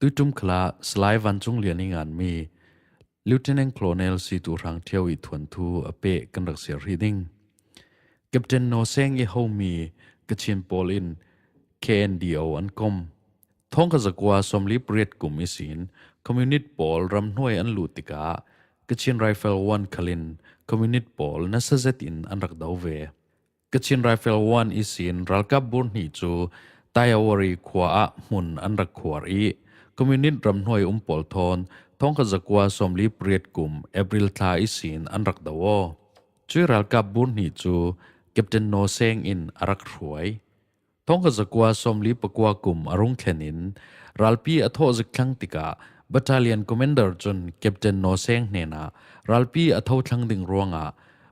ตุยตุมขลาสไลวันจุงเลียนงานมีลิวเทนเนนต์โคลเนลซีตูรังเทียวอีทวนทูอเปกันรักเสียรีดิงเก็บเจนโนเซงอีเฮามีกชินโปลินKNDOอันคมท้องกษักว่าสมลิปเรียดกลุ่มอิสินคอมมิวนิสต์ปอลรำหน่วยอันลูติกากชินไรเฟิลวันคลินคอมมิวนิสต์ปอลนัสเซตินอันรักดาวเวกชินไรเฟิลวันอิสินรัลกับบุญหิจูตายาวรีขวามุนอันรักขวารีคอมมิวนิสต์รำหน่วยปอลทอนท้องกษักว่าสมลิปเรียดกลุ่มเอปริลทาอิสินอันรักดาวช่วยรัลกับบุญหิจูเก็บเจนโนเซงอินอารักรวยท้องกษักว่าสมลิปกว่ากลุ่มอรุณแคนินรัลปีอโทจิคลังติกาบัตเลียนคอมมานเดอร์จนเก็บเจนโนเซงเนนารัลปีอโทคลังดิงรวง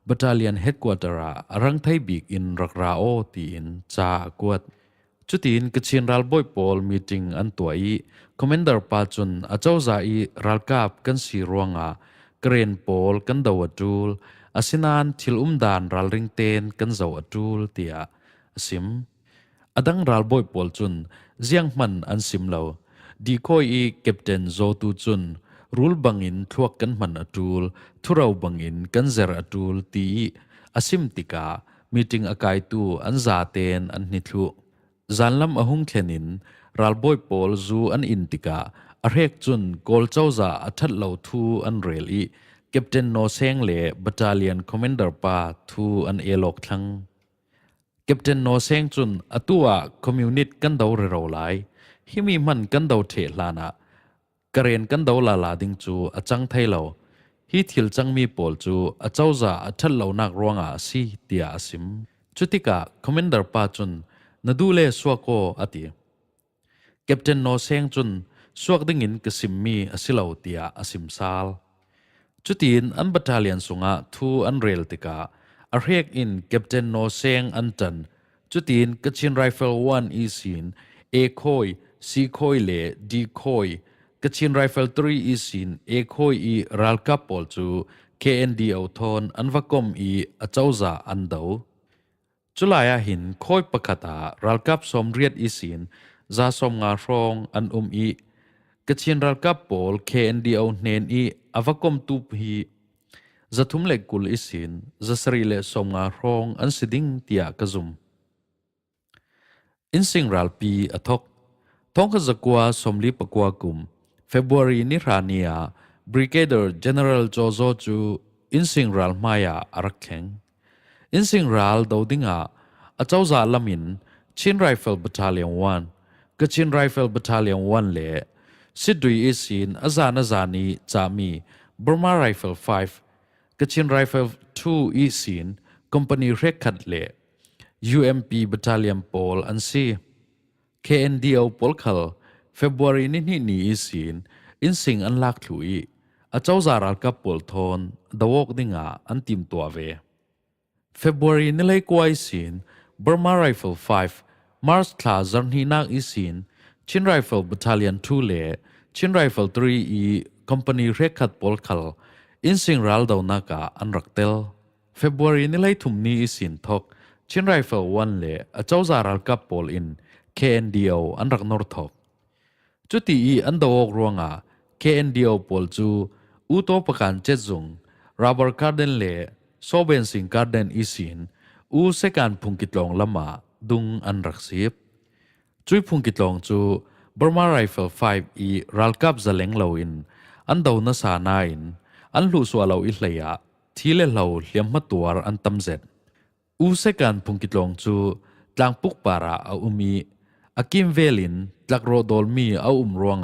บัตเลียนเฮดควอเตอร์รังไทยบิกอินรักราโอตีอินจากวดจุดอินกชินรัลบอยปอลมีติงอันตัวอีคอมมานเดอร์ปาจุนอาเจ้าใจรัลกับกันสีรวงเกรนปอลกันดาวจูลอาศินานทิลดานรัลริงเตนกันดาวจูลเตียซิมอดังรัลบอยปอลจุนเจียงมันอันซิมเลาดีคอยอีเก็บเจนโจตูจุนรูลบังอินทวกกันมันอจูลทุเราบังอินกันเซรอจูลตีอาซิมติกามีติงอากายตูอันซาเตนอันนิทุจันลำอหุงเขนินรัลบอยปอลจูอันอินติกาอเรกจุนกอลเจ้าซาอัทัดเหลาทูอันเรลีเก็บเจนโนเซงเลบัตเลียนคอมมานเดอร์ปาทูอันเอลอกทังเก็บเจนโนเซงจุนอตัวคอมมิวนิสต์กันดาวเรไลฮิมีมันกันดาวเทลานะกระเรนกันดาวลาลาดิงจูอจังไทยเลาฮิทิลจังมีปอลจูอเจ้าซาอัทัดเหลานักรวงสีเตียสิมจุติกาคอมมานเดอร์ปาจุนนดูเลสวกโกอติเก็บเจนโนเซงจุนสวกดิ่งินกสิมมีอสิเลาเตียอสิมซาลจุตินอันบัตเลียนสุงทูอันเรลติกาอาเรกอินเก็บเจนโนเซงอันตันจุตินกชินไรเฟิลวันอีสินเอคอยซีคอยเลดีคอยกชินไรเฟิลทรีอีสินเอคอยอีรัลกัปปอลจู KNDO ทอนอันวกมอีอเจ้าซาอันดาวจุลายหินคอยปะคตารัลกับสมเรียดอีสินซาสมงาฟองอันอีกชินรัลกับปอล KNDO เนนอีอวกมตูพีจะทุ่มเล็กกุลอิสินจะสรีเลสมงาฟองอันสิดิงเตียกซุมอินสิงรัลปีอทกท้องขจักว่าสมลิปกว่ากุมเฟบรุยนิราเนียบริเกเดอร์เจเนอเรลโจโจจูอินสิงรัลมายาอารักเข่งอินสิงรัลดาวดิงอาเจ้าซาลามินชินไรเฟิลบัตเลียนวันก็ชินไรเฟิลบัตเลียนวันเล่สิดุยอิสินอาจานีจามีบรมาไรเฟิล5กชินไรเฟิล2อีสินคอมพานีเรคคัดเล่ UMP Battalion Pol อันซี KNDO Pol คัล February นี่อีสินอินสิงอันลักถุยอาเจ้าจารัลกับ Pol ทอนดาวกดิงอันติมตัวเว February นี่เลยกว่าอีสิน Burma Rifle 5 Mars คลาจารนีนักอีสินชิน Rifle Battalion 2เล่ชิน Rifle 3อีคอมพานีเรคคัด Pol คัลอินสิงรัลดาวนักอันรักเตล February นี่เลยทุ่มนี้อีสินทกชินไรเฟิลวันเล่อาเจ้าจารัลกับปอลอิน KNDO อันรักนอร์ทอกจุดที่อันดาวกรวงKNDO ปอลจูอุตโตปกันเจ็ดจงราบาร์การ์เดนเล่โซเบนสิงการ์เดนอีสินเสกันพุงกิตลองละมาดุงอันรักสิบจุยพุงกิตลองจูบร์มาไรเฟิล5อีรัลกับจะเล็งเลาอินอันดาวนัสานาอินอันลุสวาเลาอิเลยที่เลเลาเลี้ยมมาตัวอันตำเจ็ดเสกันพุงกิตลองจูตลังปุกปาระเอามีอากิมเวลินตลักโรดอลมีเอารวง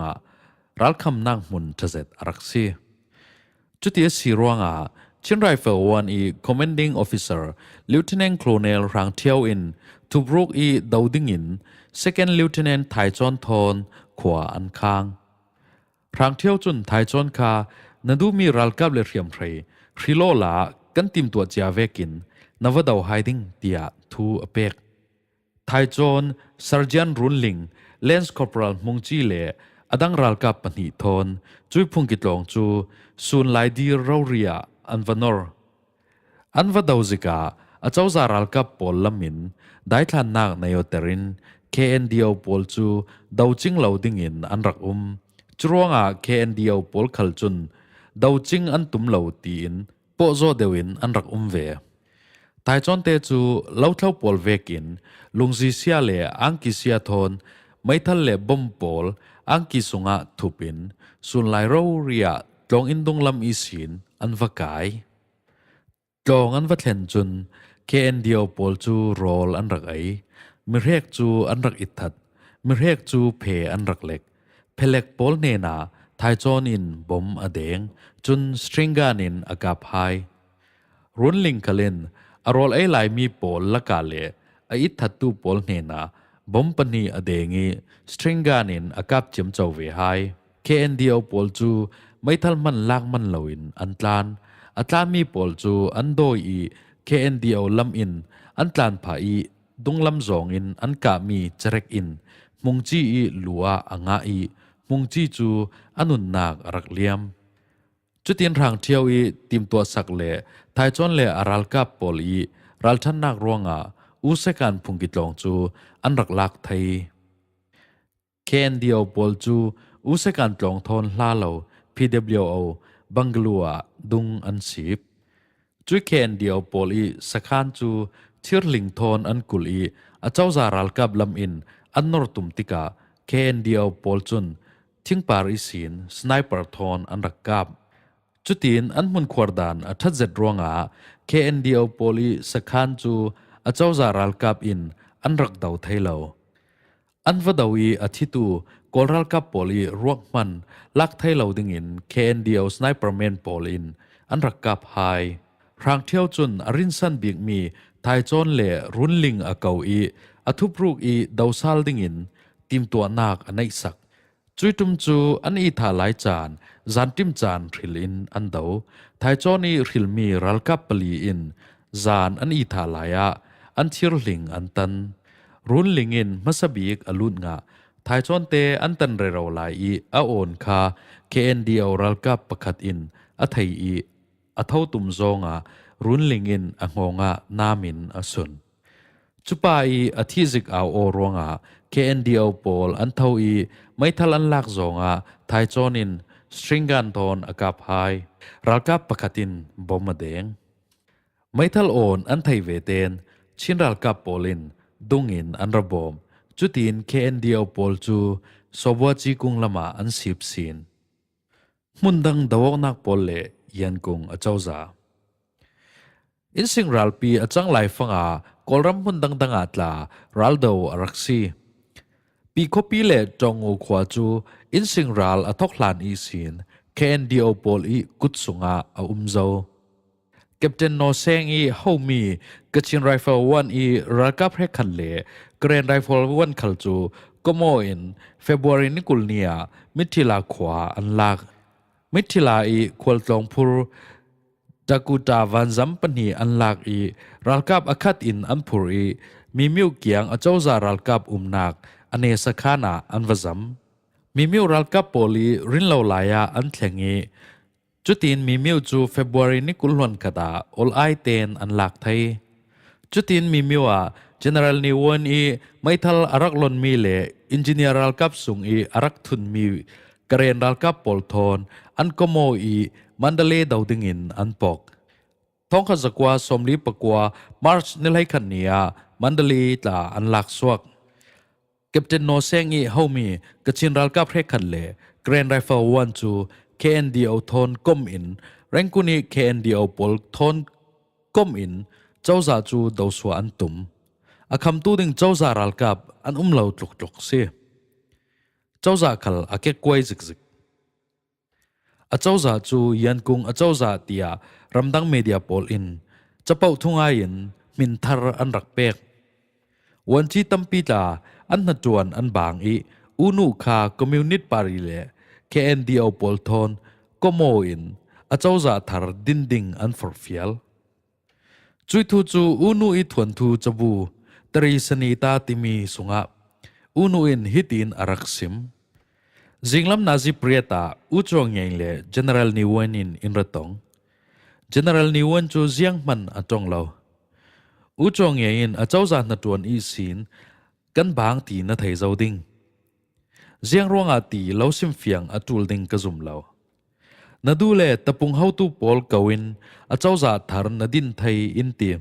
รัลคำนั่งมุนทะเซตรักซีจุดที่สีรวงชินไรเฟิลวันอี commanding officer lieutenant colonel รังเทียวอินทุบรุกอีดาวดิงิน second lieutenant ไทจอนทอนขวาอันค้างรังเทียวจุนไทจอนคานดูมีรัลกับเลเรียมเพรริโลลากันติมตัวเจียเวกินนวดาวไฮดิงเตียทูอเปกไทจอนซาร์เจนรุนลิงเลนส์คอร์ปอรัลมุงจีเลอดังรัลกับปนิทอนจุยพุงกิตลองจูซูนไลดีราเรียอันวานอร์อันวดาวซิกาอาเจ้าจารัลกับปอลลามินได้ทันนักในโอเตริน KNDO ปอลจูดาวจิงเหลาดิงินอันรัก จรวงKNDOปอลขัลจุนดาวจิงอันตุมเหลาตีนปอโซเดวินอันรักเวไทยจอนเตจูเล่าเท่าปอลเวกินลุงซีเซียเลอังกิเซียทอนไม่ทันเลบอมปอลอังกิสุงะทุปินสุนไลโรเรียตรงอินดงลำอีสินอันวกายตรงอันวัดเห็นจุน KNDO ปอลจูโรลอันรักไอมิเรกจูอันรักอิทัดมิเรกจูเพอันรักเล็กเพเล็กปอลเนนาไทยจอนินบอมอเดงจุนสตริงกานินอากาพายรุนลิงคเลนอารอลไอไลมีปอลละกาเลไออิทัดตูปอลเนนาบอมปนีอเดงีสตริงกานินอากาบจิมเจ้าเวไฮ KNDO ปอลจูไม่ทัลมันลากมันลวินอันตลานอัตลานมีปอลจูอันโดยอี KNDO ลำอินอันตลานผาอีดงลำจองอินอันกามีจเรกอินมุงจีอีลัวอ่างอีมุงจีจูอนุนนักรักเลียมจุดที่ทางเที่ยวอีทีมตัวสักเล่ไทยจอนเล่อารัลกับปอลีรัลชันนักรวงอุเสกันพุงกิตลองจูอันรักลักไทย KNDO ปอลจูอุเสกันตลองทอนลาโล PWO บังกลัวดุงอันสีบจุด KNDO ปอลีสักขันจูเชื่อลิงทอนอันกุลีอาเจ้าจารัลกับลำอินอันนรตุมติกา KNDO ปอลจุนทิ้งปาริสินสไนเปอร์ทอนอันรักกับจุดที่อันมุนขวดานอัทัดเจ็ดรวงKNDO ปอลีสักขันจูอาเจ้าจารัลกับอินอันรักดาวไทยเลวอันวดาวีอาทิตูกอลรัลกับปอลีรวกมันลักไทยเลวดิ่งอิน KNDO สไนเปอร์แมนปอลินอันรักกับไฮรางเที่ยวจุนอรินสันบิกมีไทยจอนเล่รุนลิงอาเกาอีอทุบรูกอีดาวซาลดิ่งอินทีมตัวนักอันไอสักจุยตุมจูอันอีทาหลายจานจานติมจานริลินอันดาวไทยจอนีริลมีรัลกับปลีอินจานอันอีทาหลายอันทิรลิงอันตันรุนลิงอินมัสบีกอลุนงะไทยจอนเตอันตันเรเราลายอีอาโอนคา KNDO รัลกับประคัดอินอัทยอีอัทาวตุมโซงะรุนลิงอินอังงะนามินอสุนจุปายอธิจิกเอาโอรวงKNDO ปอลอันเท่าอีไม่ทันอันลักจงไทยจอนินสตริงกันทอนอากาพายรัลกับปะคัตินบอมมาเดงไม่ทันโอนอันไทยเวเตนชินรัลกับปอลินดุงอินอันระบอมจุดิน KNDO ปอลจูสวาจีกุงละมาอันสิบสินมุนดังดาวนักปอลเลยันกุงอเจ้าจาอินสิงรัลปีอจังไลฟังกอลรัมมุนดังดังอัตลารัลโดอารักซีปีคปีเลจงโอควาจูอินสิงรัลอทอกลานอีสิน KNDO ปอลอีกุดสุงอาโจแคปเทนโนเซงอีเฮามีกชินไรเฟิลวันอีรัลกับเรคันเลเกรนไรเฟิลวันคัลจูก็โมอินเฟบรุรีนิกุลเนียมิถิลาขวาอันลากมิถิลาอีควลตองพูจากกูตาวันซัมปนีอันลากอีรัลกับอคัดอินอันพูรีมีมิวเกียงอเจ้าจารัลกับนักอันเนสขานาอันวซัมมีมิวรัลกับโปลีรินเลวลายอันเทงงีจุดที่มีมิวจูเฟบรุรีนิกุลวันกดาอลไอเตนอันลากไทยจุดที่มีมิวGeneral ni won i maithal arak lon mi le engineer ral kap sung i arak thun mi karen ral kap polthon an komo i mandale daudingin an pok thong kha zakwa somli pakwa march nilai khania mandali ta an lak swak captain no seng i homi kachin ral kap re khan le grand rifle 1 chu KNDO thon kom in rankuni KNDO pol thon kom in chawza chu doswa an tum a kham tu ding chawza ral kap an lo tluk tluk se chawza khal a ke kwai zik zik a chawza chu yan kung a chawza tia ramdang media pol in chapau thunga in min thar an rak pek wan chi tampi ta an na chuan an bang i unu kha community pari le KNDO pol thon komo in a chawza thar din ding an forfial chui thu chu unu i thuanthu cabu tari sanita timi sunga unu in hitin araksim jinglam nazi prieta uchong le general niwan in ratong general niwan chu jiang man atong lo uchong in a chawza na tuan i sin kan bang ti na thei zoding ziang ruang ati lo sim fiang atul ding ka zum lo nadu le tapung how tu pol kawin a chawza thar nadin thai in ti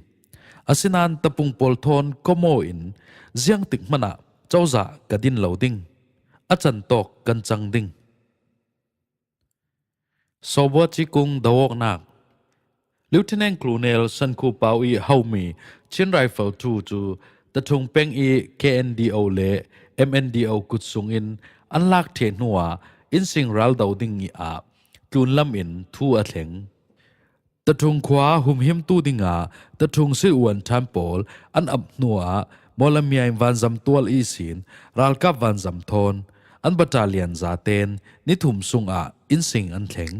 asinan tapung pol thon komo in ziang tik mana chawza kadin lo ding achan tok kan chang ding sobo chi kung dawok nak Lieutenant Colonel Sanku Pau i Haumi Chin Rifle 2 chu tathung peng i KNDO le MNDO kutsung in anlak the nuwa in sing ral dau ding i a tlun lam in thu a thleng tathung khwa hum him tu dinga tathung si uan tampol an ap nuwa molamiai van zam tual i sin ral kap van zam thon an battalion za ten ni thum sung a in sing an thleng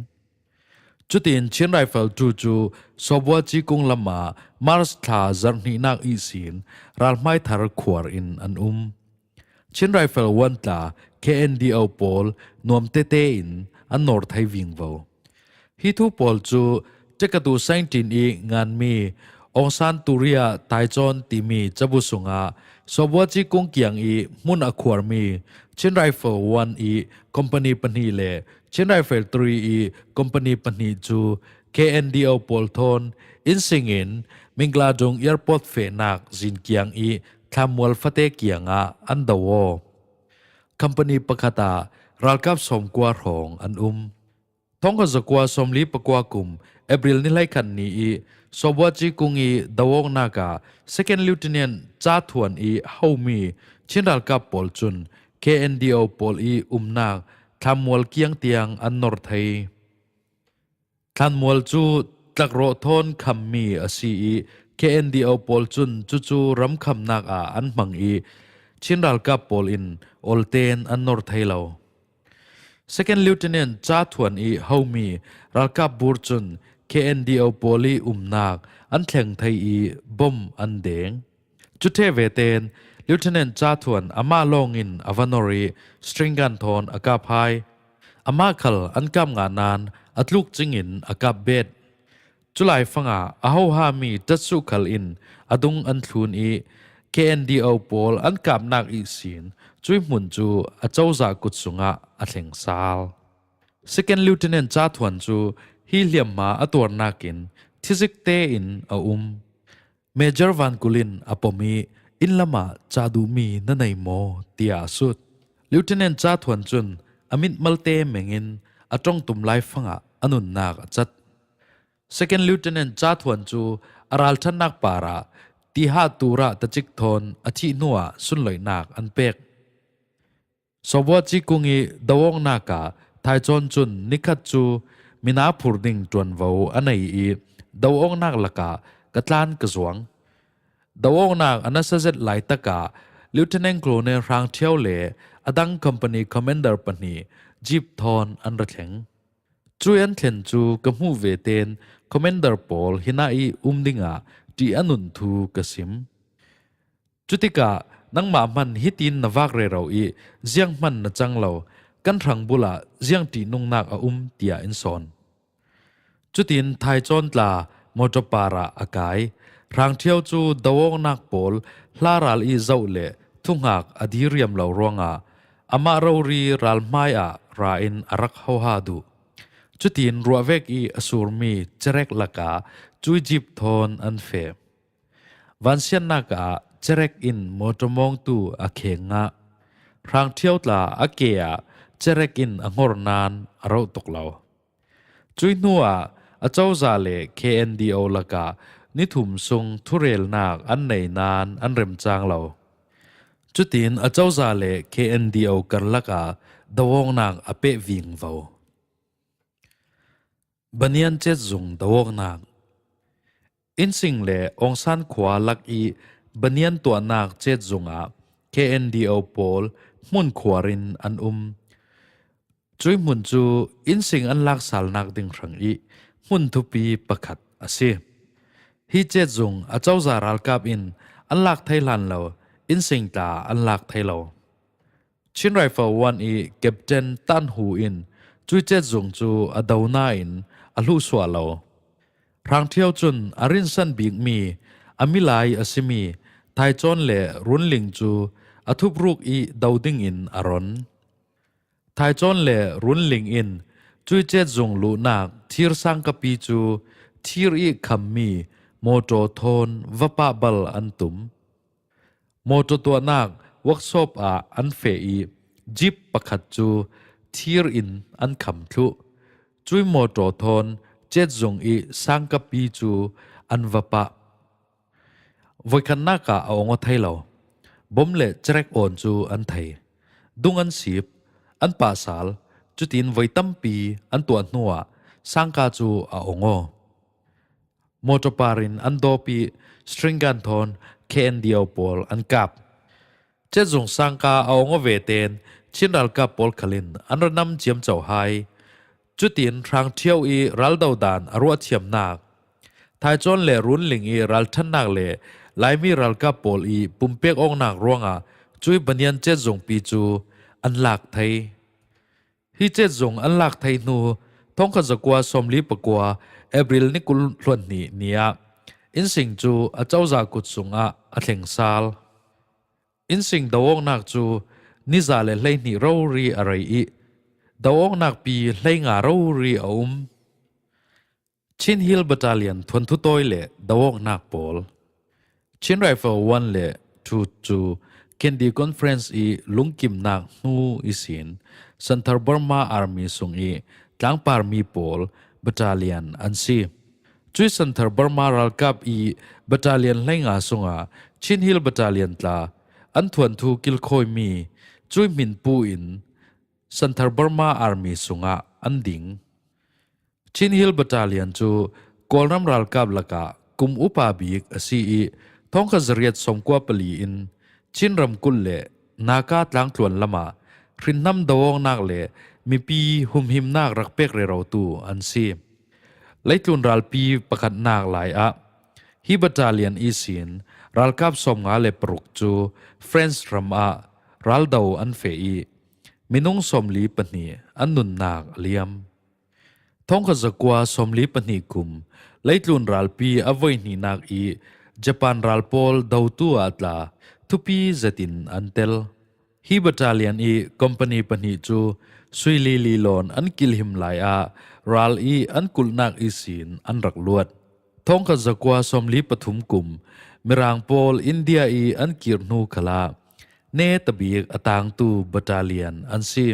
chutin Chin Rifle 2 chu sobwa chi kung lama Mars tha zarni nak i sin ral mai thar khwar in an Chin Rifle 1 tla KNDO pol nuam te te in an nor thai wing vo hi thu pol chu tekatu 19 i ngan mi ong san turia taizon timi chabu sunga sobwa chi kung kyang i mun a khwar mi Chin Rifle 1 i company pani le Chin Rifle 3 i company pani chu KNDO pol thon in singin mingladong airport fe nak zin kyang i thamwal fate kyanga an dawo company pakata ralkap somkwa rong an thongka zakwa somli pakwa kum April nilai khan ni i sobwachi kungi dawong naka second lieutenant cha thuan i haumi chinral kap pol chun KNDO pol i nak thamwal kiang tiang an nor thai thamwal chu tlakro thon khammi asi i KNDO pol chun chu ram kham nak a an mang i chinral kap pol in olten an nor thai lo Second Lieutenant Cha Thuan i Haumi Ralkap Burchun KNDO Poli nak an thleng thai i bom an deng chuthe veten Lieutenant Cha Thuan ama longin avanori stringan thon akap hai ama khal an kam nga nan atluk chingin akap bet chulai fanga aho ha mi tatsu khal in adung an thlun i KNDO Pol an kap nak i sin chui mun chu a chawza kutsunga a thleng sal Second Lieutenant Cha Thuan chu hi hliam ma ator nakin thizik te in a Major Van Kulin apomi in lama chadu mi na nei mo tia sut Lieutenant Cha Thuan chun amit malte mengin atong tum lai fanga anun nak chat Second Lieutenant Cha Thuan chu aral than nak para ti ha tura tachik thon athi nuwa sunloi nak an pek Sobwa chi kungi dawong naka Taizon chun nikhat chu mina phurding tuan vo anei i dawong nak laka katlan kazuang dawong nak anasazet lai taka Lieutenant Colonel Hrang Thio le adang company commander pani jeep thon an rathleng chuan thlen chu kamu ve ten commander Paul hina i dinga ti anun thu kasim chutika nangma man hitin nawak re ro i ziang man na changlo kan rang bula ziang ti nung nak a tia in son chutin thai chon tla motopara akai rang thiau chu dawong nak pol hlaral i zaule thungak adhiriam lo ronga ama rori ral mai a ra in arak ho ha du chutin ruawek i asurmi cherek laka chui jip thon an fe vansian naka cherek in motomong tu a khenga rang thiau tla akea cherek in angor nan aro toklo chui nuwa achawza le KNDO laka ni thum sung thurel nak an nei nan an rem chang lo chutin achawza le KNDO karlaka dawong nak ape wing vo banian chet zung dawong nak in sing le ong san khwa lak i banian to nak chet zunga KNDO pol mun khwarin an chui mun chu in sing an lak sal nak ding rang i mun thupi pakhat ase hi chet zung a chawza ral kap in an lak thailan lo in sing ta an lak thailo Chin Rifle 1 i Captain Tan Hu in chui chet zung chu adawna in alu swa lo Hrang Thio chun arin san big mi amilai asimi Taizon le runling chu athup ruk i dauding in aron ทายจอนเล่รุนลิงอินจุยเจ็ดจงลูนักทีร์สังกปีจูทีร์อีคัมมีโมโตโทนวปะบัลอันตุมโมโตตัวนักวักซอบอันเฟอีจิบปะขัดจูทีร์อินอันคำทุจุยโมโตโทนเจ็ดจงอีสังกปีจูอันวปะวัยขันนักเอาองค์ไทยเราบ่มเล่เจรกอ่อนจูอันไทยดุงอันสีบอันป่าสาลจุดินไว้ตั้มปีอันตัวนัวสังกาจูอาองโอโมโตปารินอันโดปีสตริงกันทอนเคเอ็นเดียวปอลอันกับเจ้าจงสังกาอาองโอเวเตนชินรัลกับปอลคลินอันระนำเจียมเจ้าไฮจุดินทางเที่ยวอีรัลดาวดานอรัวเทียมนักทายจอนเล่รุนลิงอีรัลทันนักเล่ไลมีรัลกับปอลอีปุ่มเปียกองนักร่วงจุยบัญญัติเจ้าจงปีจูอันหลักไทยฮิเจจงอันหลักไทยนูท้องขจกว่าสมลีปกว่าเอบริลนิกุลล้วนนี้เนี่ยอินสิงจูอาเจ้าจากุดสุงอาเถงซาลอินสิงดาวงนักจูนิจาเลเลยนี่เรารีอะไรอีดาวงนักปีเลยงาเรารีชินฮิลบัตเตเลียนทวนทุตอยเลดาวงนักปอลชินไรเฟิลวันเลทูจูเคนดีคอนเฟรนซ์อีลุงกิมนักนูอิสินเซ็นเตอร์บอร์มาอาร์มีสุงอีตั้งปาร์มีปอลบัตเตเลียนอันซีจุยเซ็นเตอร์บอร์มารัลกับอีบัตเตเลียนเลยงาสุงอาชินฮิลบัตเตเลียนตาอันทวนทูกิลโคยมีจุยมินปูอินเซ็นเตอร์บอร์มาอาร์มีสุงอาอันดิงชินฮิลบัตเตเลียนจูกอลรัมรัลกับละกะกุมอุปาบิกอซีอีท้องขจริยสมกว่าปลีอินชินรำกุลเล่นาคาตลังตวนละมารินน้ำดาวงนักเล่มีปีหุมหิมนักรักเป็กเรเราตูอันซีไลตุนรัลปีประคัดนักหลายฮิบัตาเลียนอีสินรัลกับสมงาเล่ปรุกจูเฟรนส์รำรัลดาวอันเฟอีมินุงสมลีปนีอันนุนนักเลียมท้องขจกว่าสมลีปนีกุมไลตุนรัลปีอวัยนีนักอีญี่ปุ่นรัลปอลดาวตูอัตลาทุปีเจตินอันเตลฮีบัตาเลียนอีคอมพานีปนีจูสุยลีลีลอนอันกิลหิมไลรัลอีอันกุลนักอีสินอันรักลวดท้องขจกว่าสมลีปทุมกุมมิรางปอลอินเดียอีอันกิรนูขลาเนตบีกอตางตูบัตาเลียนอันซี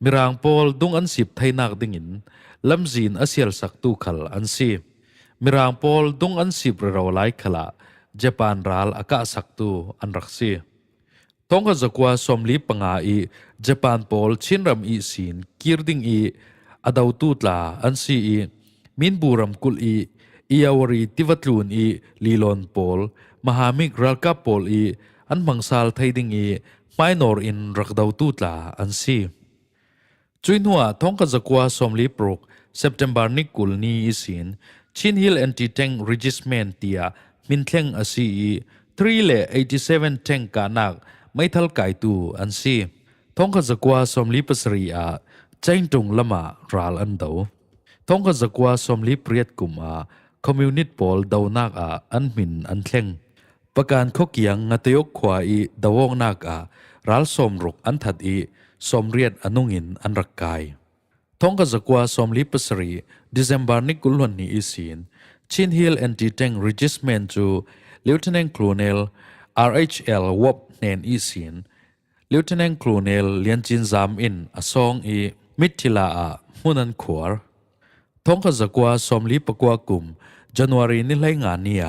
มิรางปอลดุงอันสิบไทยนักดิงินลำจีนอาเซียลสักตูขลอันซีมิรางปอลดุงอันสิบเราไลขลาญี่ปุ่นรัลอากาสักตูอันรักซีท้องขจกว่าสมลีปังอาญี่ปุ่นปอลชินรำอีสินกิรดิงอีอดาวตูตลาอันซีมินบูรำกุลอีอาวรีติวัตลูนลีลอนปอลมหามิกรัลกับปอลอันมังซาลไทยดิงไมนอร์อินรักดาวตูตลาอันซีจุยนัวท้องขจกว่าสมลีปรกเซปเทมเบอร์นิกุลนีอีสินชินฮิลแอนติแทงรีจิสเมนเตียมินเทงอาซี3 เล87เทงกานักไม่ทัลไกตูอันซีท้องขจกว่าสมลีปัสรีใจตรงละมารัลอันดาวท้องขจกว่าสมลีเปรียดกุมคอมมิวนิสต์ปอลดาวนักอันมินอันเทงประการข้อเกียงงัตยกขวาดาวงนักรัลสมรุกอันทัดสมเรียดอนุงินอันรักกายท้องขจกว่าสมลีปัสรีดิเซมบาร์นิกุลวันนี้อีสินชินฮิลแอนติแทงรีจิสเมนจูลิวเทนแนนโคลเนล RHL วบเนนอีสินลิวเทนแนนโคลเนลเลียนจินซามอินอซองมิทิลามุนันขวาท้องขจกว่าสมลีปกว่ากุมจันวารีนิไลงานนี้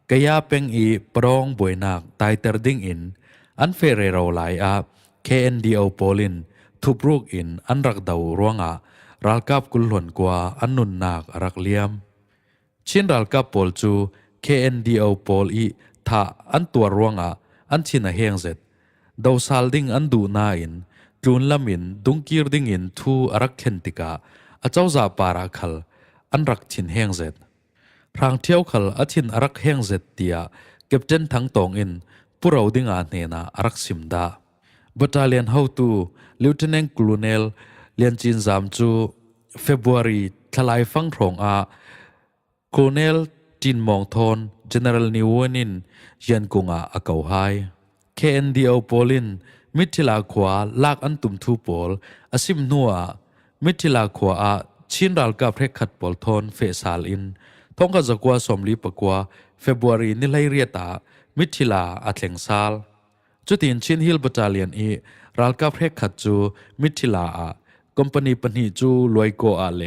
กายาเป็งปรองบวยนักไตเตอร์ดิงอินอันเฟเรเราไลKNDO โปลินทุบรูกอินอันรักดาวร่วงรัลกับกุลหวนกว่าอันนุนนักรักเลียมชินรัลกับปอลจู KNDO ปอลท่าอันตัวร่วงอันชินเฮงเซตดาวซาลดิงอันดูนาอินจุนลามินดุงกีร์ดิงอินทูรักเคนติกาอาเจ้าจาปาราคัลอันรักชินเฮงเซตรางเที่ยวคัลอาชินรักเฮงเซตเตียเก็บเจนทั้งตองอินผู้เราดิงอาเนนารักซิมดาบัตาเลียนเฮาตูลิวเทนแนนคูลูเนลเลียนจินซามจูเฟบรุรีทลายฟังทองคูลูเนลจินมองทอนเจเนอเรลนิวนินยันกุงอาเกาไฮKNDO โปลิน มิถิลาขวาลากอันตุมทูปอลอาซิมนัวมิถิลาขวาชินรัลกับเรขัดปอลทอนเฟซาลอินทงกจะกว่าสมลีปกว่าเฟบรุรีนิไลเรียตามิถิลาอัตเลงซาลจุดที่ชินฮิลบัตตาเลียนอีรัลกับเรขัดจูมิถิลาคอมพานีปนิจูลอยโกอาเล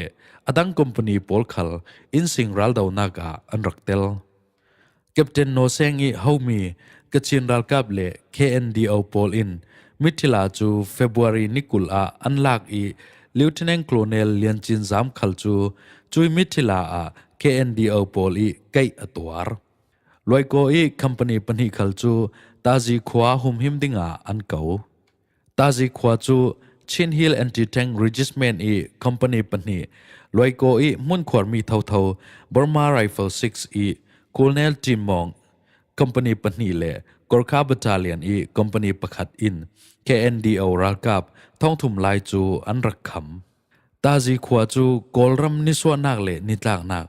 อดังคอมพานีปอลคัลอินสิงรัลดาวนากาอันรักเตลแคปเทนโนเซงอีเฮามีกชินรัลกับเล KNDO ปอลอินมิถิลาจูเฟบรุรีนิกุลอันลากอีลิวเทนนโคลเนลเลียนจินซามขัลจูจุยมิถิลาKNDO ปอลอีไกอตัวร์ลอยโกอีคอมพานีปนิขัลจูตาจีขวาหุมหิมดิงอันเก่าตาจีขวาจูชินฮิลแอนตี้แทงรีจิสเมนอีคอมพานีปนิลอยโกอีมุนขวามีเท่าบอร์มาไรเฟิล6อีโคลเนลจิมมองคอมพานีปนิเลกอร์คาบัตตาเลียนอีคอมพานีประคัดอิน KNDO รัลกับท่องทุ่มลายจูอันรักคำตาจีขวาจูกอลรัมนิสวนักเลนิตลากนัก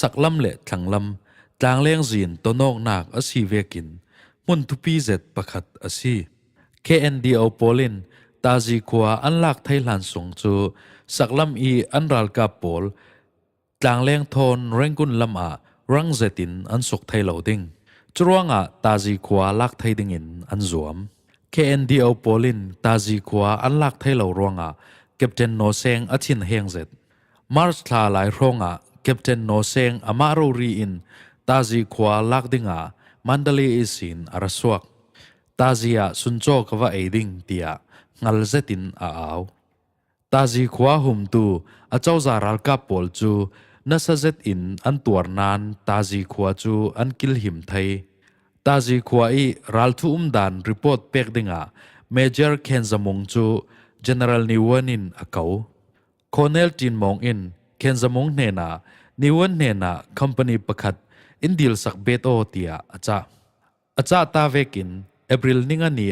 สักลำเลทั้งลำจางเลี้ยงจีนตัวนอกนักอสีเวกินมุนทุปีเจ็ดประคัดอสี KNDO โปลินตาจีขวาอันลักไทยลันสงจูสักลำอีอันรัลกับโปลจางเลี้ยงทนเร่งกุนลำรังเจตินอันสุกไทยเหลาดิงจรวงตาจีขวาลักไทยดิงินอันสวม KNDO โปลินตาจีขวาอันลักไทยเหลารวงเก็บเจนโนเซงอชินเฮงเจ็ดมาร์ชลาหลายรองเก็บเจนโนเซงอามารูรีอินตาจีขวาลักดิงมันดลีอิสินอารัสวกตาจีสุนโจกว่าเอดิงเตียงัลเจตินอาเอาตาจีขวาหุมตูอาเจ้าจารัลกับปอลจูนัสเจตอินอันตัวนันตาจีขวาจูอันกิลหิมไทยตาจีขวาอีรัลทุมดันรีพอร์ตเป็กดิงเมเจอร์เคนซามงจู General นิวันินอาเกาโคเนลจินมองอินเคนซามงเนนานิวันเนนาคอมพานีประคัดอินดิลสักเบโตเตียอาจาตาเวกินเอพริลนิงานี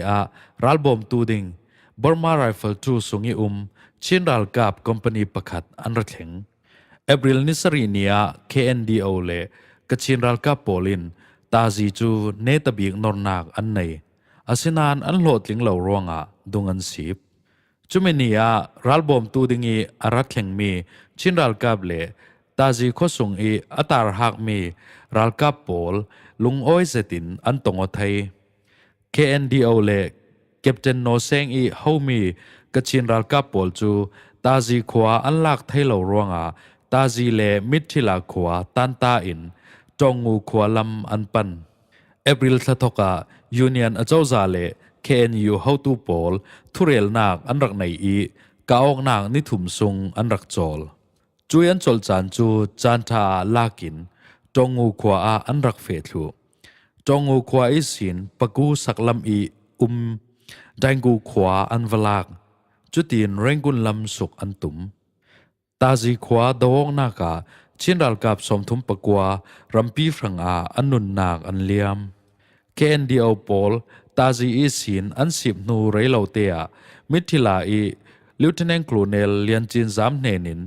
รัลบอมตูดิงบอร์มาไรเฟิลทูสุงีชินรัลกับคอมพานีประคัดอันรักแข็งเอพริลนิสรีเนีย KNDO เลกชินรัลกับโปลินตาจีจูเนตบิกนอร์นักอันในอาศินานอันโหลดลิงเหล่ารวงดงอันสีบจุเมนีรัลบอมตูดิงีอารักแข็งมีชินรัลกับเลตาจีข้อส่งอัตาร์หักมีรัลกับโปลลุงโอยเซตินอันตงอไทย KNDO เลเก็บเจนโนเซงเฮามีกชินรัลกับโปลจูตาจีขวาอันลักไทยเหล่ารวงตาจีเลมิทิลาขวาตันตาอินจงงูขวาลำอันปันเอพริลทะทกยูเนียนอเจ้าซาเล KNU เฮาตูโปลทุเรลนักอันรักในกาออกนักนิถุมซุงอันรักจอลจุยันจอลจานจูจานทาลากินจงงูขวาอันรักเฟทุจงงูขวาอิสินปะกูสักลำดังกูขวาอันวลากจุดตีนเร่งกุนลำสุกอันตุมตาจีขวาดวงนากาชินรัลกับสมทุมปะกัวรัมปีฟรังอันนุนนากอันเลียม KNDO โปลตาจีอิสินอันสิบนูเรลาวเตียมิถิลาลิวเทนนโคลเนลเลียนจินซามเนนิน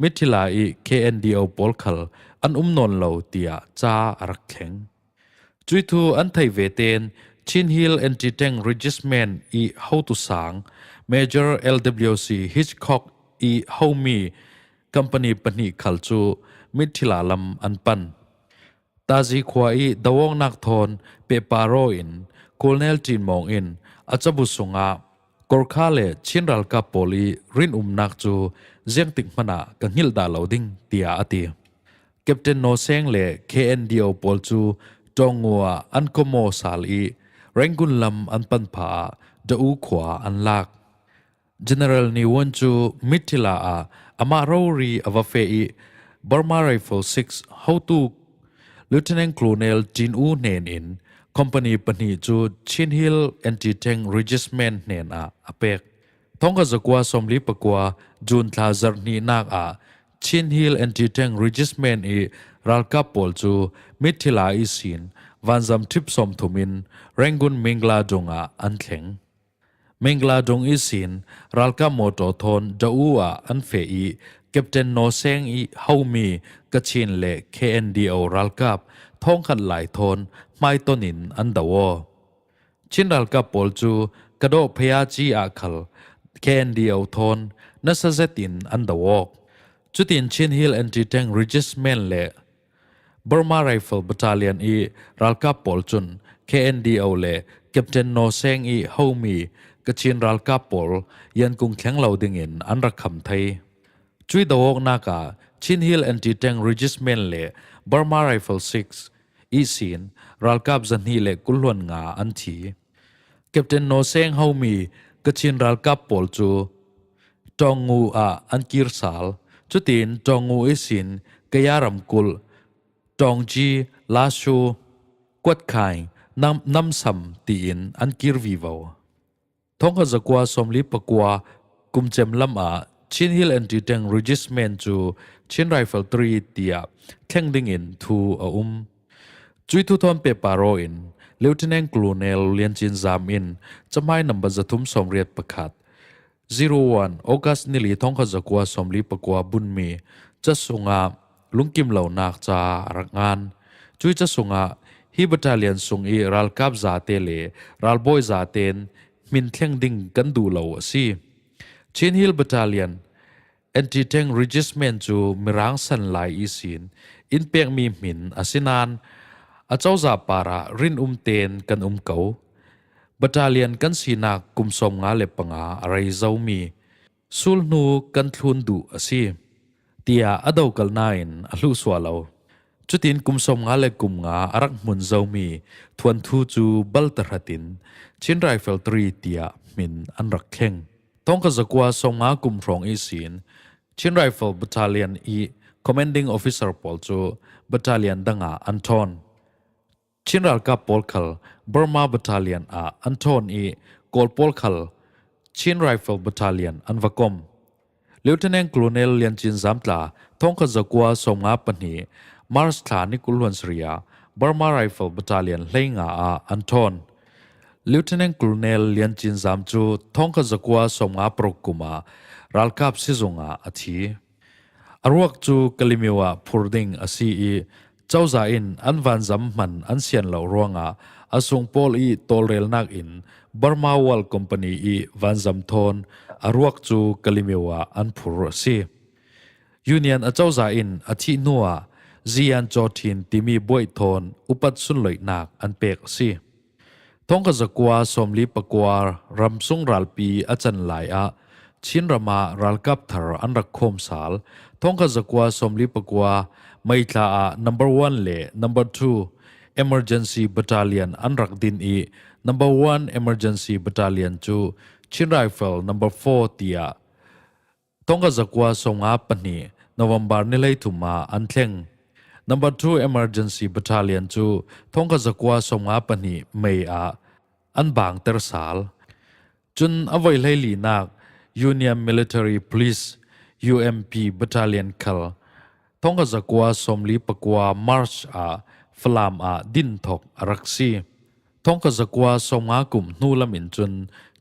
มิถิลาKNDO โปลคัลอันนนลาวเตียจ้ารักแข็งจุยทูอันไทยเวเตนชินฮิลแอนติแทงรีจิสเมนเฮาตุสังเมเจอร์ LWC ฮิชคอกเฮามีคอมพานีปนิขัลจูมิถิลาลำอันปันตาจีขวาดาวงนักทอนเปปาโรอินโคลเนลจินมองอินอาจบุษงกอร์คาเลชินรัลกับโปลีรินนักจูเจียงติกมนากังฮิลดาลาวดิงเตียอติแคปเทนโนเซงเล KNDO โปลจูจงงัวอันโคโมซาลีแรงกุนลำอันปันผาดาอูขวาอันลาก General นิวันจูมิถิลาอามาโรรีอวาเฟบอร์มาไรเฟิล6เฮาตูLieutenant Colonel จินอูเนนอินคอมพานีปนิจูชินฮิลแอนติแทงรีจิสเมนเนนอเปกท้องกจะกว่าสมลีปกว่าจูนทาซาร์นีนักชินฮิลแอนติแทงรีจิสเมนรัลกับปอลจูมิถิลาอิสินวันซัมทริปสมทุมินแรงกุนมิงลาดงอันแข็งมิงลาดงอิสินรัลกับโมโตทอนดาอูอันเฟอีแคปเทนโนเซงเฮามีกชินเล KNDO รัลกับท้องขันหลายทนไม่ต้นินอันดาวชินรัลกับปอลจู กระโดดพยาจีอาคัลแค่เดียวทนนัสเซตินอันดาวอกจุดอินชินฮิลแอนติแทงริจิสเมนเล่บอร์มาไรเฟิลบัตาเลียนอีรัลกาปอลจุนแค่เดียวเล่แคปเทนโนเซงอีเฮามีกชินรัลกาปอลยันกุงแข็งเหล่าดิ่งอินอันรักคำไทยจุดดาวอกนากาชินฮิลแอนติแทงริจิสเมนเล่บอร์มาไรเฟิล6อีสินรัลกาบจันฮีเล่กุลวนงาอันทีแคปเทนโนเซงเฮามีกชินรัลกาปอลจูจองงูอันกิรสาลจุดอินจองงูอีสินกยารำกุลจองจีลาชูกวดไข่น้ำซ้ำตีนอันกิรวีวาวท้องขจักว่าสมลิปกว่ากุมเจมลำชินฮิลแอนติเทงรีจิสเมนจูชินไรเฟิลตรีเตียแข่งดิ่งอินทูจุยทุทอนเปปาโรอินเลวทินเองกลูเนลเลียนจินซามอินจะไม่นำบัจทุมสมเรียดประคัด01 August นิลีท้องขจักว่าสมลิปกว่าบุญมีจะส่งลุงกิมเหล่านักจารักงานจุยจะส่งฮีบัตาเลียนส่งอีรัลกับซาเตเลรัลบอยซาเตนมินเทียงดิ่งกันดูเหล่าสิชินฮิลบัตาเลียนแอนติเทงรีจิสเมนจูมิรังสันไลอีสินอินเปียงมีมินอาศินานอาเจ้าซาปาระรินเตนกันเกาบัตาเลียนกันสีนักกุมสมงาเลปงาอะไรเจ้ามีสุลนูกันทุนดูสิเตียอดาวกัลนายนอลูสวาลาวจุดอินกุมสมงาเลกุมงาอารักมุนเจ้ามีทวนทูจูบัลตรตินชินไรเฟลตรีเตียมินอันรักเข่งต้องกระจักว่าสมงากุมรองอีสินชินไรเฟลบัตาเลียนอีคอมเมนดิ้งออฟฟิเซอร์ปอลจูบัตาเลียนดังอันทอนชินรัลกับปอลคัลบอร์มาบัตาเลียนอันทอนอีกอลปอลคัลชินไรเฟลบัตาเลียนอันวกอมเลวเทนเองกลูเนลเลียนจินซามตลาท้องขจักว่าสมงาปนีมาร์สถานิกุลวันสเรียบอร์มาไรเฟิลบัตาเลียนเลงอันทอนเลวเทนเองกลูเนลเลียนจินซามจูท้องขจักว่าสมงาปรกุมารัลกับซิซงอาทีอรวกจูกลิมิวะพูดดิ้งอาซีอีเจ้าจ่าอินอันวันซัมมันอันเซียนเหล่ารวงอาสุงโพลอีโตเรลนักอินบาร์มาวอลคอมพานีอีวันซัมทอนอรวกจูกลิมิวะอันพูรซียูเนียนอาเจ้าจ่าอินอาทินัวจีอันจอทินติมีบวยทอนอุปัตสุนลอยนักอันเปกซีท้องกจักว่าสมลิปกว่ารำสุงรัลปีอาจันไหลชินรามารัลกับทาร์อันรักโคมสาลท้องกจักว่าสมลิปกว่าไม่ทาnumber 1เล่ number 2 emergency battalion อันรักดินอีnumber 1 emergency battalion จูชินไรเฟิล number 4เตียต้องกจักว่าสงอาปนีนวมบาร์นิเลยถุมาอันเทง number 2 emergency battalion จูต้องกจักว่าสงอาปนีไม่อันบางเตอร์สาลจุนอวัยเลยลีนัก Union Military Police UMP battalion คัลท้องกจักว่าสมลีปกว่ามาร์ชฟลามดินทกรักซีท้องกจักว่าสมอากุมนูลมินจุน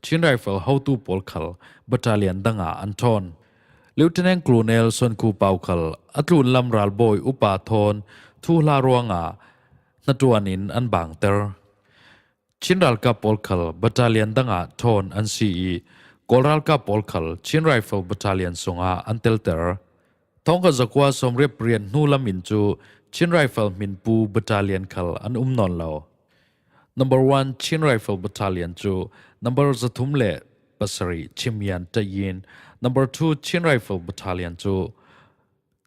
ชินไรเฟิลเฮาตูปอลคัลบัตาเลียนดังอันทอนเลวเทนเองกลูเนลส่วนคูเปาคัลอัตลุนลำรัลบอยอุปาทอนทูลารวงนัดวนินอันบางเตอร์ชินรัลกับปอลคัลบัตาเลียนดังทอนอันซีกอลรัลกับปอลคัลชินไรเฟิลบัตาเลียนสงอันเตลเตอร์ท้องกจักว่าสมเรียบเรียนนูลมินจูชินไรเฟิลมินปูบัตาเลียนคัลอันนอนเหลา number 1 ชินไรเฟิลบัตาเลียนจู number จะทุ่มเล่ปัสรีชิมยันตะยิน number 2 ชินไรเฟิลบัตาเลียนจู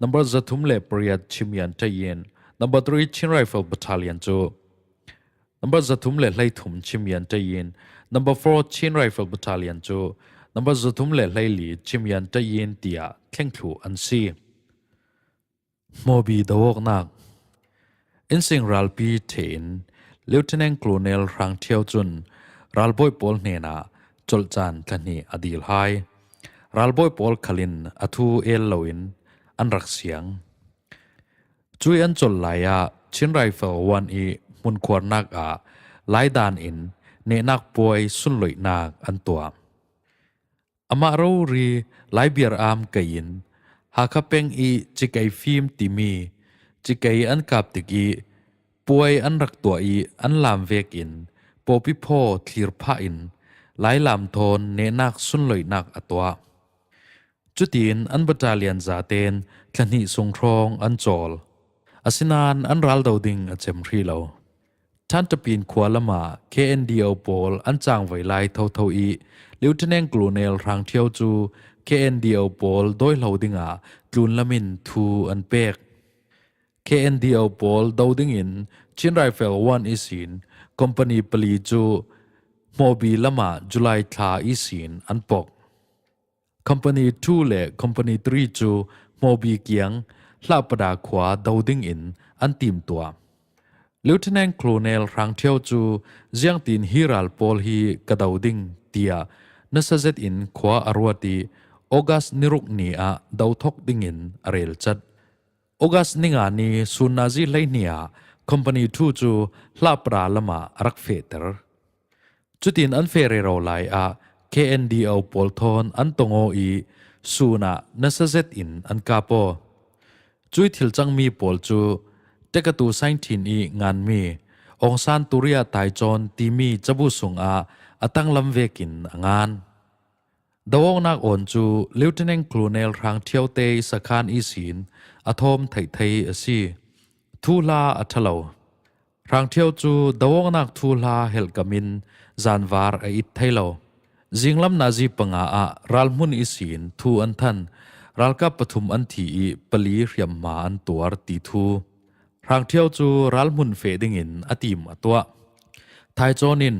number จะทุ่มเล่ปริยัดชิมยันตะยิน number 3 ชินไรเฟิลบัตาเลียนจู number จะทุ่มเล่ไล่ถุมชิมยันตะยิน number 4 ชินไรเฟิลบัตาเลียนจู number จะทุ่มเล่ไล่หลีชิมยันตะยินเตียแข่งถูอันซีโมบีดาวกนักอินสิงรัลปีเทนเลวเทนเองกลูเนลรังเทียวจุนรัลบอยปอลเนนาจลจันทันนีอดีลไฮรัลบอยปอลคลินอทูเอลโลอินอันรักเสียงจุยอันจลไลชินไรเฟิลวันอีมุนควรนักไลดานอินเนนักป่วยสุนลอยนักอันตัวอามารูรีไลเบียร์อามกัยนหากเป็งอีจิกไอฟิล์มติมีจิกไออันกับติกีป่วยอันรักตัวอีอันลามเวกินปอปิโพทีร์พาอิน หลายลำทนเนนักสุนลอยนักอตัวจุดยินอันบัตาเลียนซาเตนคลันหิสงครองอันจอลอาศินานอันรัลดาวดิงอเจมรีเลาท่านจะปีนขวาละมา KNDO โปลอันจางไวไลเท่าเท่าอีลิวเทนเนงกลูเนลรังเที่ยวจู KNDO โปลโดยเหลาดิงากลูนละมินทูอันเป็ก KNDO โปลดาวดิงอินชินไรเฟลวันอีสินคอมพานีปลีจูโมบีละมาจุลัยทาอีสินอันปกCompany 2 และ Company 3 จูโมบีเกียงลาปดาขวาดาวดิ้งอินอันตีมตัวลิวเทนแนนโคลเนลรังเที่ยวจูเจียงตินฮิรัลโปลฮีกระดาวดิ้งเตียนัสเซตอินขวาอารวตีออกัสนิรุกนีอาดาวทอกดิ้งอินอเรลจัดออกัสนิงานีสุนาซีไลเนีย Company 2 จูลาปราละมารักเฟเตอร์จุดอินอันเฟเรโรไลอา KNDO โปลทอนอันตงโออีสูนานัสเซตอินอันกาโปจุยทิลจังมีโปลจูเตกตูไซน์ทินอีงานมีองซานตุเรียไตจอนตีมีจับุสุงอาตั้งลำเวกินงานดาวนักอ่อนจูลิวเทนเนนคลูเนลรังเที่ยวเตยสคานอีสินอทอมไทไทอซีทูลาอัทเลวรังเที่ยวจูดาวนักทูลาเฮลกามินจานวาร์อิทไทเลวจิงลำนาจีปังอารัลมุนอีสินทูอันทันรัลกับปฐุมอันทีปลีเรียมมาอันตัวตีทูรังเที่ยวจูรัลมุนเฟดิงินอติมอตัวไทจอนิน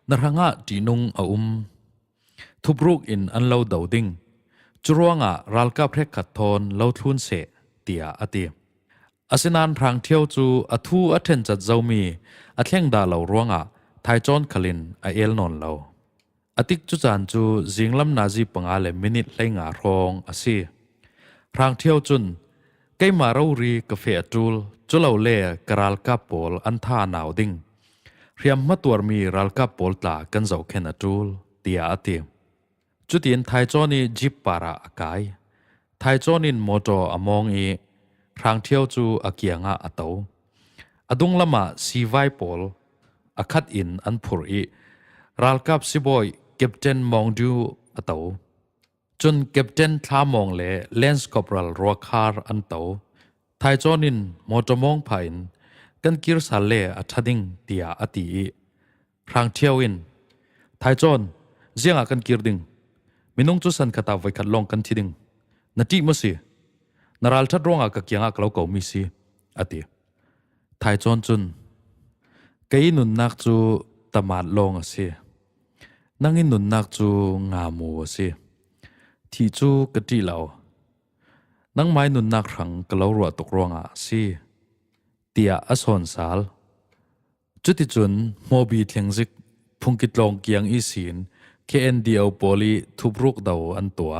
นรังะจีนุงทุบรุกอินอันเลาดาวดิงจรวงรัลกับเพรขัดทอนเลาทุนเสเตียอติอาศินานรังเที่ยวจูทูอัเทนจัดเจ้ามีอัเทงดาเลารวงไทจอนคลินเอลนอนเลาอติกจุจานจูจิงลำนาจีปังอาเลมินิตเลงารองอาซีรังเที่ยวจุนไกมาเรารีกาเฟจูลจุลเอาเล่กรัลกับโปลอันท่านาวดิงเรียมมาตัวมีรัลกับโปลตากันเจ้าเคนจูลเตียอติจุดยินไทจอนีจิปปาระอากายไทจอนินโมโตอมองอีรังเที่ยวจูอาเกียงอาเตาอดุงละมาซีไวโปลอาคัดอินอันพูรีรัลกับซิบอยเก็บเจนมองดูอาเตาจนเก็บเจนท้ามองเล่เลนส์กอบรัลรัวคาร์อันเตาไทจอนินโมโตมองพายนกันกิรสาเล่อัทัดิงเตียอติรังเที่ยวอินไทจอนเจียงอากันกิรดิงมินงจุสันคตาไว้ขัดลองกันทีดิงนาทีมั้สินารัลชัดร้องอากเกียงอักเลาเก่ามิสิอติไทจอนจุนไกนุนนักจูตมาดลองสินั่งอินุนนักจูงามูสิที่จูกะติเหลานั่งไม้นุนนักขังกะเลารัวตกร้องสิเตียอสอนสาลจุดที่จุนโมบีเทียงซิกพุงกิดลองเกียงอีสินKNDO โปลีทุบรุกดาวอันตัว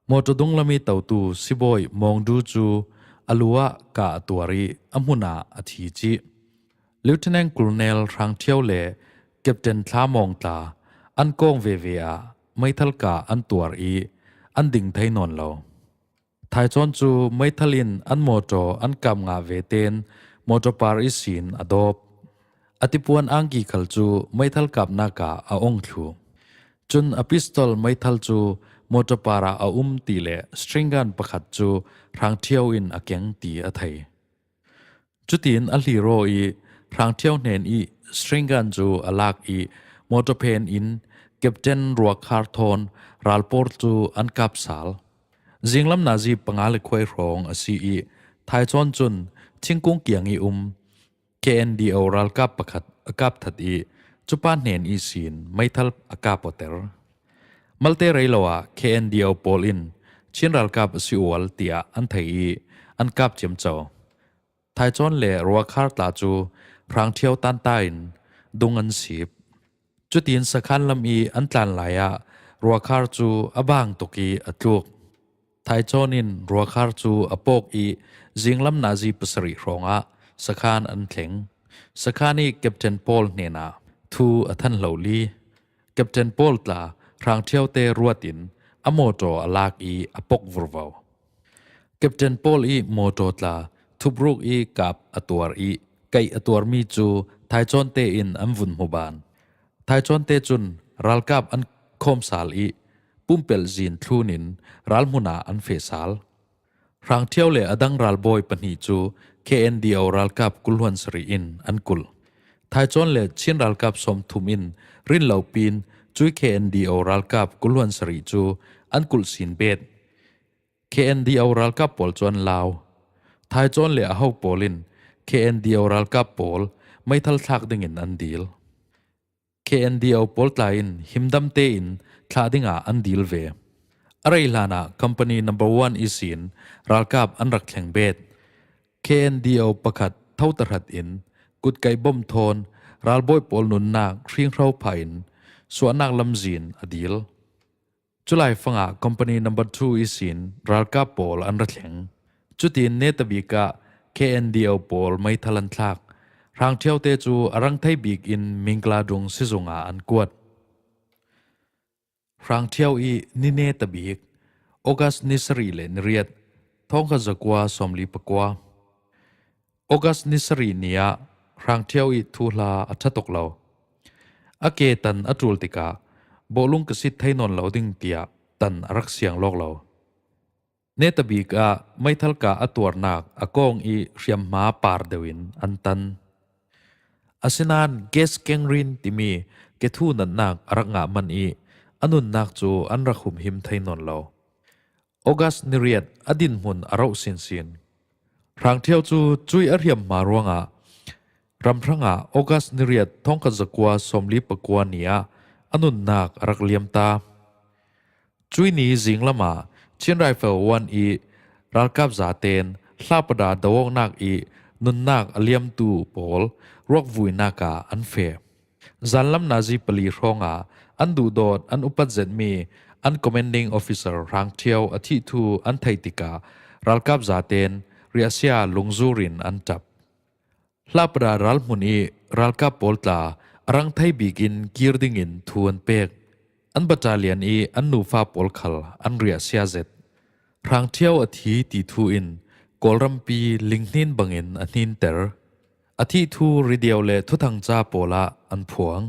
มอจดงละมีเต่าตูสิบอยมองดูจูอลัวกาตัวรีอัมหุนาอธิจิลิวเทนแนนกลูเนลรังเที่ยวเล่เก็บเจนท้ามองตาอันกงเวเวียไม่ทัลกาอันตัวรีอันดิ่งไทยนอนเราไทยจอนจูไม่ทัลินอันโมโจอันกำงาเวเตนโมโจปาริสินอดอบอติปวนอังกีขัลจูไม่ทัลกับนากาอาองทูจุนอพิสตอลไม่ทัลจูโมโตปาราอาตีเลสตริงกันประคัดจูรังเที่ยวอินอาเกียงตีอาไทยจุดอินอัลลีโรอีรังเที่ยวเนนอีสตริงกันจูอลากอีโมโตเพนอินเก็บเจนรัวคาร์ทอนรัลปอร์จูอันกับสาลจิงลำนาจีปังอาเลควยรองอาซีอีไทยจอนจุนชิงกุ้งเกียงอีKNDO รัลกับประคัดอากับทัดอีจุปานเนนอีสินไม่ทัลอากาปเตอร์มัลเตเรลวะ KNDO โปลินชินรัลกับสิวลเตียอันไทยอันกับเจียมเจ้าไทยจอนเล่รัวคาร์ตาจูพรางเที่ยวตันตายนดุงอันสีบจุดยินสักขันลำอีอันตันหลายรัวคาร์จูอบางตุกีอัตลูกไทยจอนินรัวคาร์จูอปกอีจิงลำนาจีปสริรองสักขันอันเถงสักขันนี้เก็บเจนโพลเนนาทูอัทันเหลาลีเก็บเจนโพลตาพรางเที่ยวเตรัวตินอโมโตอลากอีอปกวรวาวเก็บเจนโพลอีโมโตตาทุบรุกอีกับอตัวอีไกอตัวมีจูไทจอนเตอินอัมวุนโมบานไทจอนเตจุน รัลกับอันคอมสาลอีปุ่มเปลจีนทลูนินรัลมุนาอันเฟสาลรางเที่ยวเลอดังรัลบอยปนีจูKNDOรัลกับกุลวันสรีอินอันกุลไทยจอนเลชินรัลกับสมทุมอินรินเหลาปีนจุย KNDOรัลกับกุลวันสรีจูอันกุลสินเบด KNDOรัลกับปอลจวนลาวไทยจอนเลอเฮาปอลิน KNDOรัลกับปอลไม่ทัลทักดิ่งินอันดีล KNDO ปอลตาอินหิมดัมเตอินทักดิ่งอันดีลเวอะไรลานะ company number 1 อีสินรัลกับอันรักแข่งเบด KNDO ประคัดเท่าตรัดอินกุดไก่บ่มโทนรัลบอยปอลนุนนักเรียงเราพายนส่วนนักลำจีนอดีลจุลัยฟังcompany number 2 อีสินรัลกับปอลอันรักแข่งจุดที่เนตบิกะ KNDO ปอลไม่ทัลันทักรางเที่ยวเตจูอรังไทยบิกอินมิงกลาดงซิซุงอันกวดรางเที่ยวอีนิเนตบิกออกัสนิสรีเลนเรียดท้องขจักวาสมลีปกวาออกัสนิสรีเนียรางเที่ยวอีทูลาอัชตกเลาอเกตันอัตุลติกาโบลุงกสิทไทยนนเหลาดิ่งเตียตันรักเสียงโลกเราเนตบิกะไม่ทัลกาอตัวนักอากงอีเรียมมาปาร์เดวินอันตันอาศินานเกสเกงรินติมีเกทูนันนักรักงามันอีอนุนนักจูอันรักหุมหิมไทยนนเราออกัสนิเรียดอดินมุนอาราวสินสินรางเที่ยวจูจุยอริยมมารวงรำพระงออกัสนิเรียดท้องกัจกวาสมลีปกวาเนียอนุนนักรักเลียมตาจุยนี้จิงละมาเชียนไรเฟลวันอีรัลกับจาเตนลาปดาดาวงนักอีนุนนักอเลียมตูปอลรวกวุยนักอันเฟจันลำนาจีปลีรองอันดูดอดอันอุปเจตมีอัน commanding officer รางเที่ยวอธิทูอันไทติการัลกับจาเตนเรียเซียลงจูรินอันจับลาปดารัลมุนีรัลกับปอลตาอรังไทบิกินกีร์ดิงินทวนเปกอันบัตาเลียนอีอันนูฟาปอลคัลอันเรียเซียเซตรางเที่ยวอธิตีทูอินกอลรัมปีลิงนินบังอินอันนินเตอร์อธิทูรีเดียวเลทุทังจ้าปอละอันพวง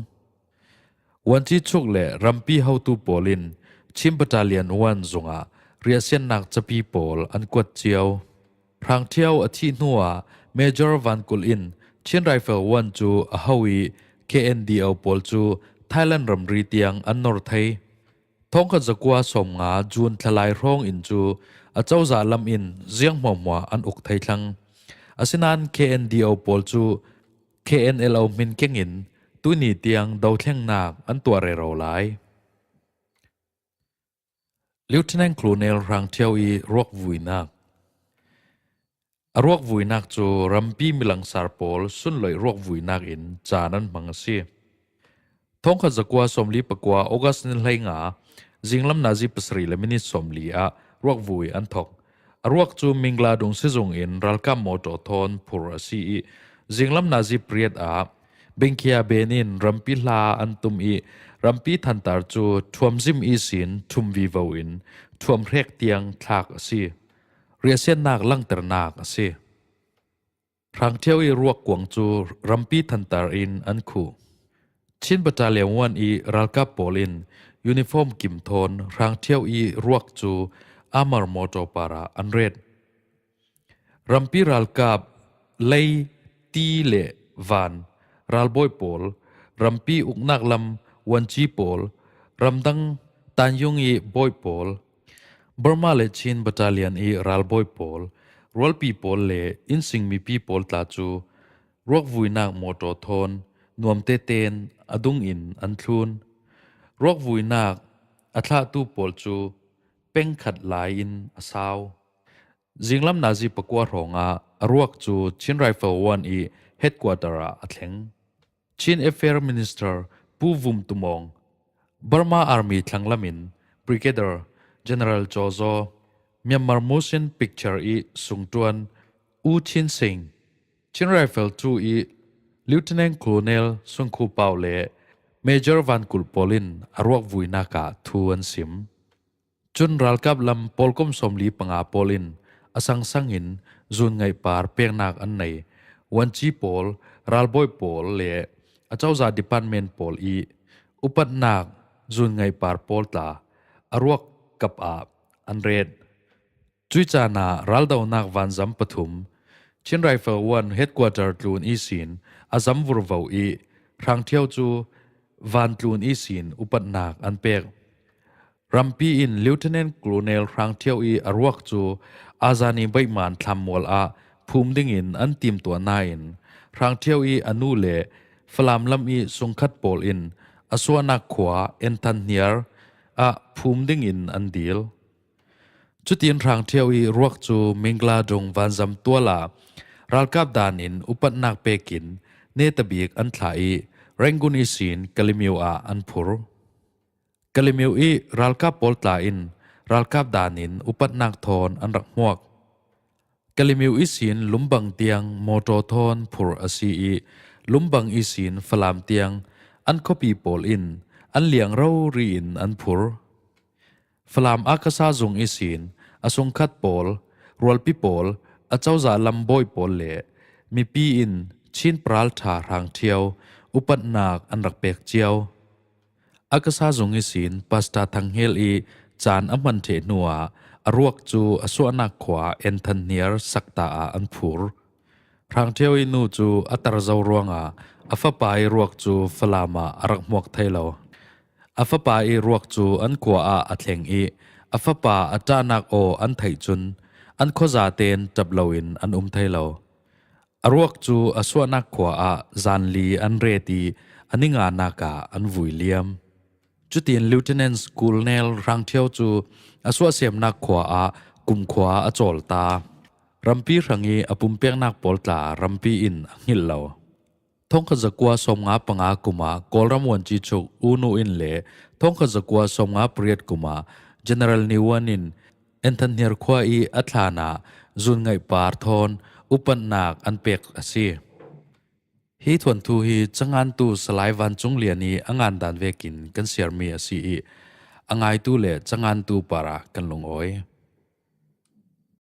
วันที่ชุกเลรัมปีเฮาตูปอลินชิมบัตาเลียนวันจงเรียเซียนนักจะปีปอลอันกวดเจียวรางเที่ยวอธินัวเมเจอร์วันกุลอินชินไรเฟิลวันจูฮาวี KNDO ปอลจูไทยแลนด์รำรีเตียงอันนอร์ไทยท้องขจักวาสมงาจูนทลายร้องอินจูอาเจ้าจาลำอินเจียงหมอมวาอันอุกไทยทังอาศินัน KNDO ปอลจู KNLO มินเก่งอินตุนีเตียงดาวเทียงนักอันตัวเรเราไลลิวทนังครูเนลรังเที่ยวอีรวกวุยนักรวกวุยนักจูรัมปีมิลังสาร์ปอลสุนลอยรวกวุยนักอินจานันมังซีท้องขจักวาสมลีปกวาออกัสนิลไลงาจิงลำนาจีปสรีเลมินิสมลีรวกวุยอันทอกรวกจูมิงลาดงซิจงอินรัลกัมโมโตทอนพูราซีจิงลำนาจีเปรียดเบงเคียเบนินรัมปีลาอันตุมรัมปีทันตาร์จูทวมซิมอีสินทุมวีวอินทวมเรกเตียงทักซีเรียเซียนนักลังเตอร์นักซีรางเที่ยวรวกกวงจูรัมปีทันตาร์อินอันคูชินบัตาเลียงวันรัลกับปอลินยูนิฟอร์มกิมโทนรางเที่ยวรวกจูอามารโมโตปาราอันเรดรัมปีรัลกับเลตีเลวันรัลบอยปอลรัมปีอุกนักลำวันจีปอลรัมดังตันยงบอยปอลบร์มาเลชินบัตาเลียนรัลบอยปอลรัลปีปอลเลอินสิงมีปีปอลตาจูรวกวุยนักโมโตทอนนวมเตเตนอดุงอินอันทุนรวกวุยนักอัตลาตูปอลจูเป็งขัดลายอินอาสาวจิงลำนาจีปกวารงรวกจูชินไรเฟิลวันเฮดกวาเตอร์อัตเลงชินเอฟเฟอร์มินิสเตอร์ผู้วุมตุมองบร์มาอาร์มีทั้งลำมินบริเกเดอร์เจเนอเรลโจโซเมียนมาร์มูสินพิกเจอร์สุงตวนอูชินสิงชินไรเฟิลจูลิวเทนนโคลเนลสุงคูเปาเลเมเจอร์วันกุลปอลินอรวกวุยนากาทูอันซิมจุนรัลกับลำปอลกมสมลีปังอาปอลินอสังสังหินจุนไงปาร์เปียงนักอันไหนวันจีปอลรัลบอยปอลเลอาเจ้าจาดิพันเมนปอลอุปัตนัก zun ngai par pol ta arwak kap a an red chui cha na raldo nak van zam pathum chin rifle 1 headquarter tlun i sin azam vur vo i Hrang Thio chu van tlun i sin upat nak an pek rampi in lieutenant colonel Hrang Thio i arwak chu azani baiman thlammol a phum ding in an tim to na in Hrang Thio i anu le flam lam i sungkhat pol in aswana khwa en than niar a phum ding in an dil chutin Hrang Thio i ruak chu mingla dong van zam tuala ralkap dan in upat nak pekin ne tabik an thlai rangun i sin kalimiu a an phur kalimiu i ralkap pol tla in ralkap dan in upat nak thon an rak muak kalimiu i sin lumbang tiang moto thon phur asi i lumbang i sin falam tiang an copy pol in an liang ro ri in an phur falam akasa zung i sin asung khat pol rolpi pol achauza lamboi pol le mi pi in chin pral tha Hrang Thio upat nak an rak pek chiao akasa zung i sin pasta thanghel i chan aman the nuwa aruak chu aswana khwa en than niar sakta a an phur Hrang Thio i nu chu atar zau ruanga afa i ruak chu falama arak muak thailo afa i ruak chu an khwa a athleng i afa atanak o an thai chun an khoza ten tabloin an thailo aruak chu aswana khwa a zanli an reti aninga naka an vuiliam chutin lieutenant colonel Hrang Thio chu aswa sem nak khwa a kum khwa a chol ta rampi rangi apumpek nak polta rampi in angil lo thong kha zakwa somnga panga kuma kolramon chi chok unu in le thong kha zakwa somnga priet kuma general niwanin entanher khwa i athlana zun ngai par thon upan nak an pek asi hi Thuanthu hi changan tu Salai van chung Lian ni angan dan vekin kan siar mi asi i angai tu le changan tu para kan lung oi